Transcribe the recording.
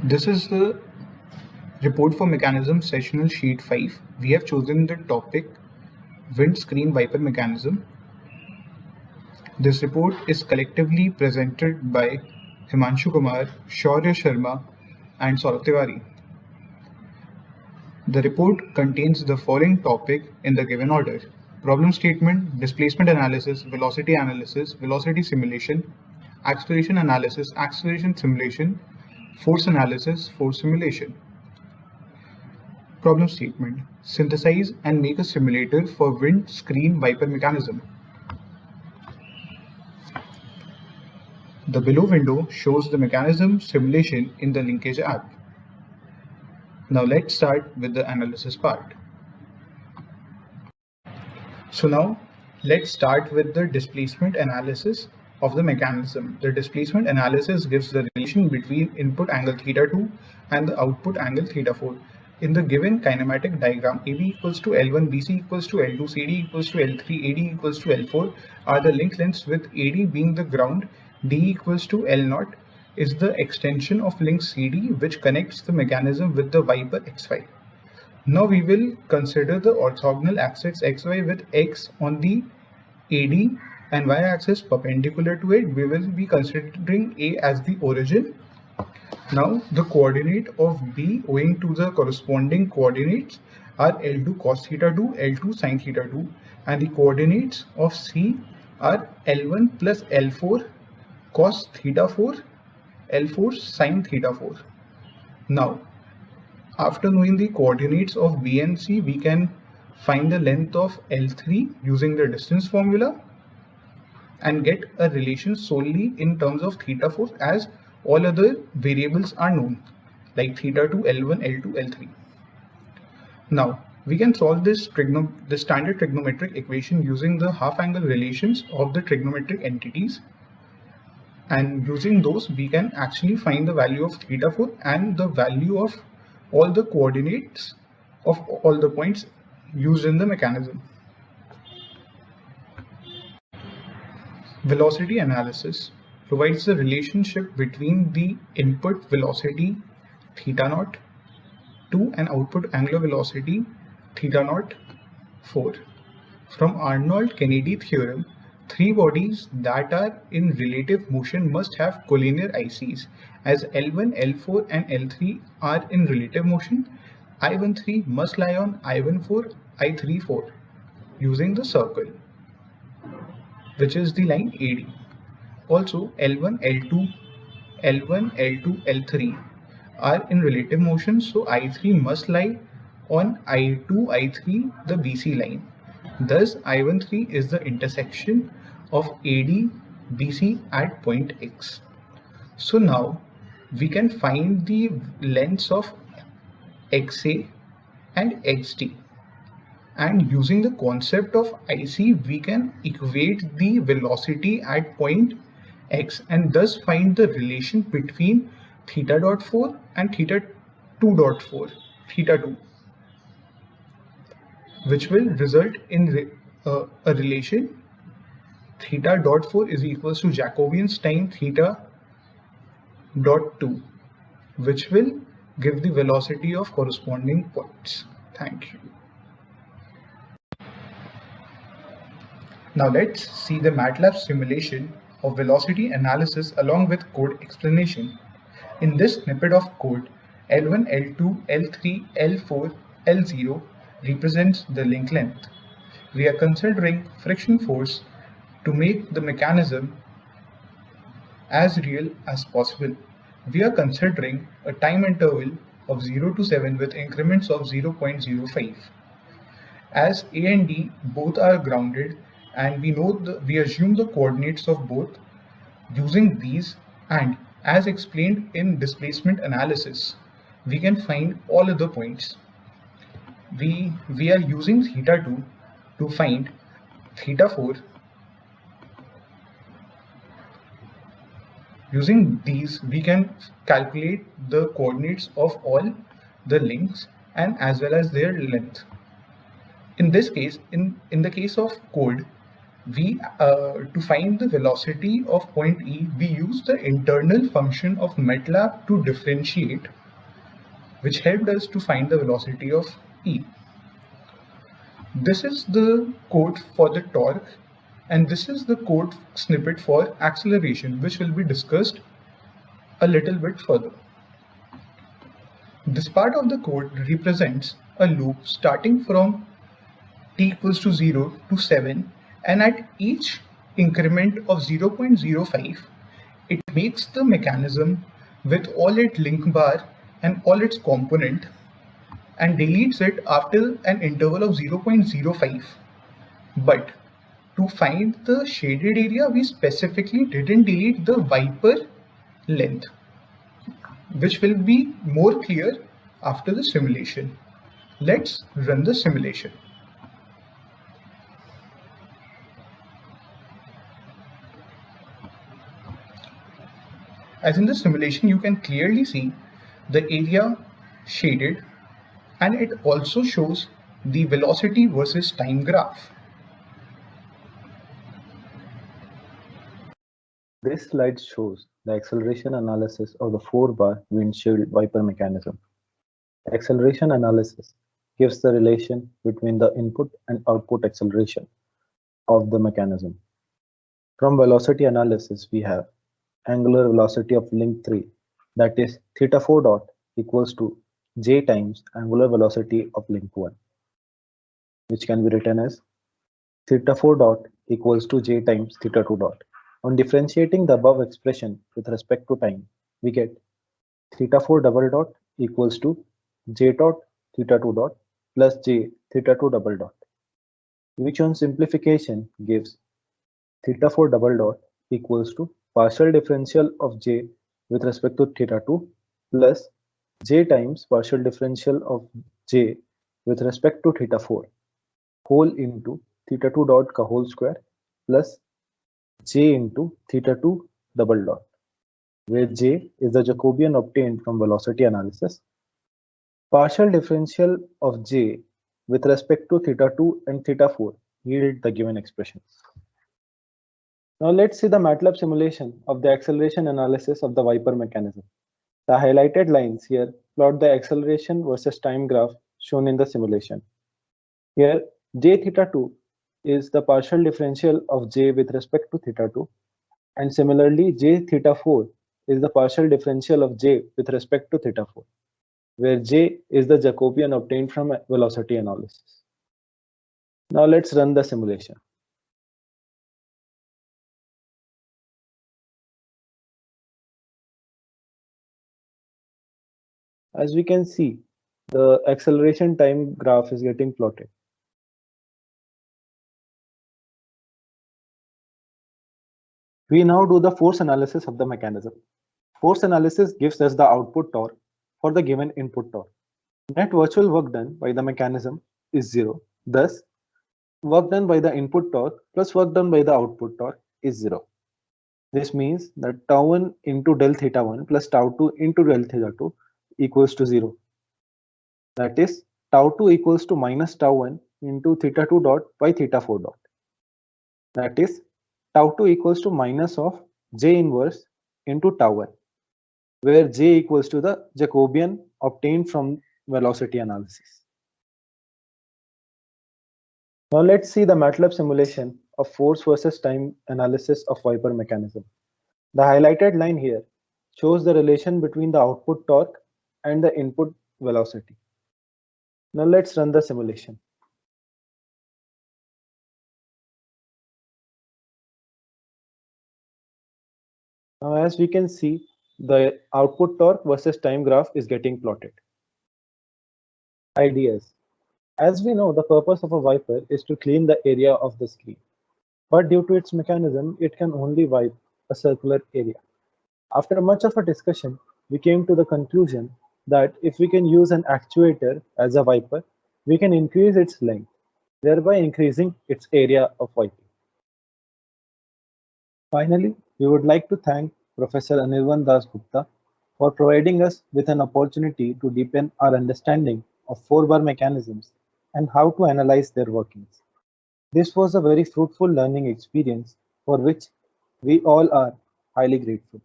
This is the report for mechanism sessional sheet 5. We have chosen the topic windscreen wiper mechanism. This report is collectively presented by Himanshu Kumar, Shaurya Sharma and Saurabh Tiwari. The report contains the following topic in the given order: problem statement, displacement analysis, velocity simulation, acceleration analysis, acceleration simulation, force analysis, force simulation. Problem statement: synthesize and make a simulator for windscreen wiper mechanism. The below window shows the mechanism simulation in the Linkage app. Now let's start with the analysis part. So now let's start with the displacement analysis of the mechanism. The displacement analysis gives the relation between input angle θ2 and the output angle θ4. In the given kinematic diagram, AB equals to L1, BC equals to L2, CD equals to L3, AD equals to L4 are the link lengths, with AD being the ground, D equals to L0 is the extension of link CD which connects the mechanism with the wiper XY. Now we will consider the orthogonal axis XY with X on the AD and Y axis perpendicular to it. We will be considering A as the origin. Now the coordinate of B owing to the corresponding coordinates are L2 cos θ2, L2 sin θ2, and the coordinates of C are L1 plus L4 cos θ4, L4 sin θ4. Now, after knowing the coordinates of B and C, we can find the length of L3 using the distance formula and get a relation solely in terms of θ4, as all other variables are known, like θ2, L1, L2, L3. Now, we can solve the standard trigonometric equation using the half angle relations of the trigonometric entities. And using those, we can actually find the value of θ4 and the value of all the coordinates of all the points used in the mechanism. Velocity analysis provides the relationship between the input velocity θ0 to an output angular velocity θ0 4. From Arnold-Kennedy theorem, three bodies that are in relative motion must have collinear ICs. As L1, L4 and L3 are in relative motion, I13 must lie on I14, I34 using the circle, which is the line AD. Also, L1, L2, L3 are in relative motion, so I3 must lie on I2, I3, the BC line. Thus, I13 is the intersection of AD, BC at point X. So now we can find the lengths of XA and XD. And using the concept of IC, we can equate the velocity at point X and thus find the relation between θ.4 and θ2.4, θ2, which will result in a relation θ.4 is equals to Jacobians times θ.2, which will give the velocity of corresponding points. Thank you. Now let's see the MATLAB simulation of velocity analysis along with code explanation. In this snippet of code, L1, L2, L3, L4, L0 represents the link length. We are considering friction force to make the mechanism as real as possible. We are considering a time interval of 0 to 7 with increments of 0.05. As A and D both are grounded, and we assume the coordinates of both. Using these, and as explained in displacement analysis, we can find all other points. We are using θ2 to find θ4. Using these, we can calculate the coordinates of all the links and as well as their length. In this case, in the case of code, To find the velocity of point E, we use the internal function of MATLAB to differentiate, which helped us to find the velocity of E. This is the code for the torque, and this is the code snippet for acceleration, which will be discussed a little bit further. This part of the code represents a loop starting from t equals to 0 to 7, and at each increment of 0.05, it makes the mechanism with all its link bar and all its component and deletes it after an interval of 0.05. But to find the shaded area, we specifically didn't delete the wiper length, which will be more clear after the simulation. Let's run the simulation. As in the simulation, you can clearly see the area shaded, and it also shows the velocity versus time graph. This slide shows the acceleration analysis of the 4-bar windshield wiper mechanism. Acceleration analysis gives the relation between the input and output acceleration of the mechanism. From velocity analysis, we have angular velocity of link 3, that is theta 4 dot equals to j times angular velocity of link 1, which can be written as theta 4 dot equals to j times theta 2 dot. On differentiating the above expression with respect to time, we get theta 4 double dot equals to j dot theta 2 dot plus j theta 2 double dot, which on simplification gives theta 4 double dot equals to partial differential of j with respect to theta 2 plus j times partial differential of j with respect to theta 4 whole into theta 2 dot ka whole square plus j into theta 2 double dot, where j is the Jacobian obtained from velocity analysis. Partial differential of j with respect to theta 2 and theta 4 yield the given expressions. Now let's see the MATLAB simulation of the acceleration analysis of the wiper mechanism. The highlighted lines here plot the acceleration versus time graph shown in the simulation. Here j theta 2 is the partial differential of j with respect to theta 2, and similarly j theta 4 is the partial differential of j with respect to theta 4, where j is the Jacobian obtained from velocity analysis. Now let's run the simulation. As we can see, the acceleration time graph is getting plotted. We now do the force analysis of the mechanism. Force analysis gives us the output torque for the given input torque. Net virtual work done by the mechanism is 0. Thus, work done by the input torque plus work done by the output torque is 0. This means that tau1 into del theta 1 plus tau2 into del theta 2 equals to 0. That is, tau2 equals to minus tau1 into theta 2 dot by theta 4 dot. That is, tau2 equals to minus of j inverse into tau1, where j equals to the Jacobian obtained from velocity analysis. Now let's see the MATLAB simulation of force versus time analysis of wiper mechanism. The highlighted line here shows the relation between the output torque and the input velocity. Now let's run the simulation. Now as we can see, the output torque versus time graph is getting plotted. Ideas. As we know, the purpose of a wiper is to clean the area of the screen. But due to its mechanism, it can only wipe a circular area. After much of a discussion, we came to the conclusion that if we can use an actuator as a wiper, we can increase its length, thereby increasing its area of wiping. Finally, we would like to thank Professor Anirban Das Gupta for providing us with an opportunity to deepen our understanding of 4-bar mechanisms and how to analyze their workings. This was a very fruitful learning experience for which we all are highly grateful.